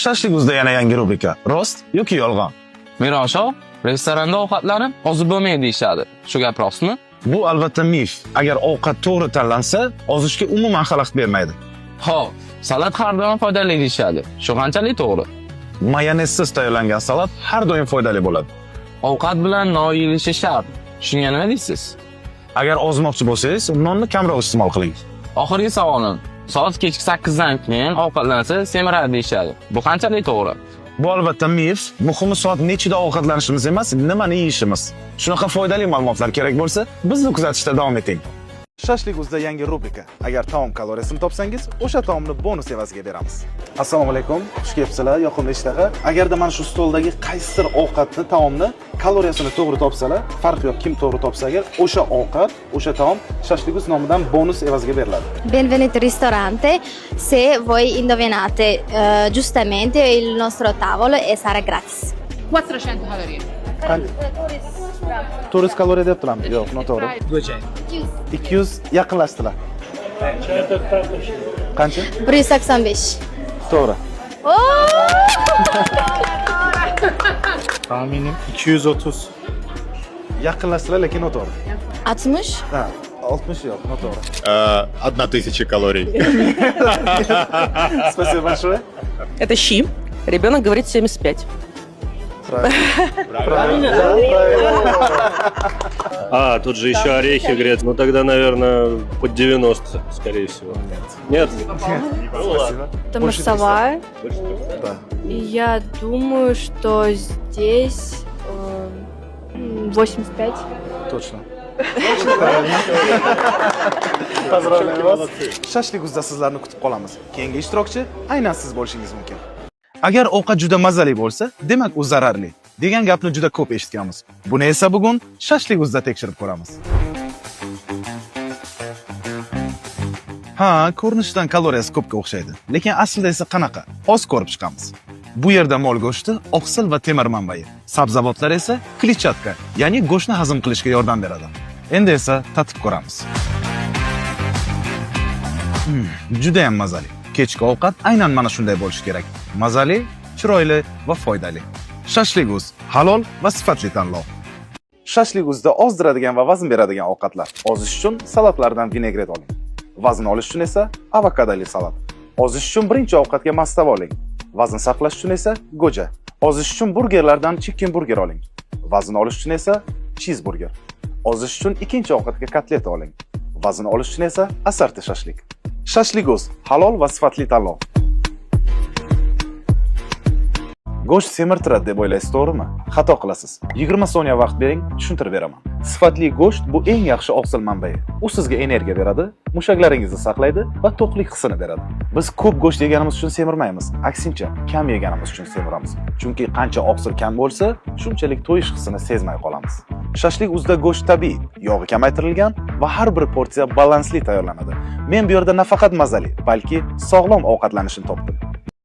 Shashliguzda yana yangi rubrika. Rost yoki yolg'on? Mirosho, restoranda ovqatlanib ozib bo'lmaydi deyishadi. Shu gap rostmi? Bu albatta mif. Agar ovqat to'g'ri tanlansa, ozishga umuman xalaqit bermaydi. Hop, salat har doim foydali deyishadi. Shu qanchalik to'g'ri? Mayonezsiz tayyorlangan salat har doim foydali bo'ladi. Ovqat bilan non yeyilishi shart. Shunga nima deysiz? Agar ozmoqchi bo'lsangiz, nonni kamroq iste'mol qiling. Oxirgi savolim. Soat kechki 8 dan keyin ovqatlansa semiradi deyishadi. Bu qanchalik to'g'ri? Bu albatta mif. Muhimi soat nechida ovqatlanishimiz emas, nimani yeyishimiz. Shunaqa foydali ma'lumotlar kerak bo'lsa, bizni kuzatishda davom eting. Shashliguzda yangi rubrika. Agar taom kaloriyasini topsangiz, o'sha taomni bonus evaziga beramiz. Assalomu alaykum. Xush kelibsizlar, yoqimli ishtaha. Agarda mana shu stoldagi qaysidir ovqatni, taomni kaloriyasini to'g'ri topsalar, farq yo'q, kim to'g'ri topsa agar, o'sha ovqat, o'sha taom Shashliguz nomidan bonus evaziga beriladi. Benvenuti al ristorante. Se voi indovinate giustamente il nostro tavolo e sarà gratis. 400 calorie. Turist kaloriya deb turamiz. Yo'q, noto'g'ri. 200 yaqinlashdilar. Qancha? 185. To'g'ri. Tahminim 230. Yaqinlashdilar, lekin noto'g'ri. 60. Ha, 60 yo'q, noto'g'ri. 1000 калорий. Спасибо большое. Это щи. Ребенок говорит 75. Правильно. Тут же еще орехи, говорят. Ну тогда, наверное, под 90, скорее всего. Нет? Спасибо. Это массовая. Да. И я думаю, что здесь 85. Точно. Поздравляю вас. Shashliguzda sizlarni kutib qolamiz. Keyingi ishtirokchi aynan siz bo'lishingiz mumkin. Agar ovqat juda mazali bo'lsa, demak u zararli degan gapni juda ko'p eshitganmiz. Buni esa bugun Shashliguzda tekshirib ko'ramiz. Ha, ko'rinishdan kaloriyasi ko'pga o'xshaydi, lekin aslida esa qanaqa? Oz ko'rib chiqamiz. Bu yerda mol go'shti oqsil va temir manbai, sabzavotlar esa kletchatka, ya'ni go'shtni hazm qilishga yordam beradi. Endi esa tatib ko'ramiz. Juda ham mazali. Kechki ovqat aynan mana shunday bo'lishi kerak. Mazali, chiroyli va foydali. Shashliguz halol va sifatli tanlov. Shashliguzda ozdiradigan va vazn beradigan ovqatlar. Ozish uchun salatlardan vinegret oling. Vazn olish uchun esa avokadoli salat. Ozish uchun birinchi ovqatga mastava oling. Vazn saqlash uchun esa go'ja. Ozish uchun burgerlardan chicken burger oling. Vazn olish uchun esa cheeseburger. Ozish uchun ikkinchi ovqatga kotleta oling. Vazn olish uchun esa asarti shashlik. Shashliguz halol va sifatli tanlov. Go'sht semirtiradi deb o'ylaysiz, to'g'rimi? Xato qilasiz. 20 soniya vaqt bering, tushuntirib beraman. Sifatli go'sht bu eng yaxshi oqsil manbai. U sizga energiya beradi, mushaklaringizni saqlaydi va to'qlik hissini beradi. Biz ko'p go'sht yeganimiz uchun semirmaymiz, aksincha, kam yeganimiz uchun semiramiz. Chunki qancha oqsil kam bo'lsa, shunchalik to'yish hissini sezmay qolamiz. Shashliguzda go'sht tabiiy, yog'i kamaytirilgan va har bir porsiya balansli tayyorlanadi. Men bu yerda nafaqat mazali, balki sog'lom ovqatlanishni topdim.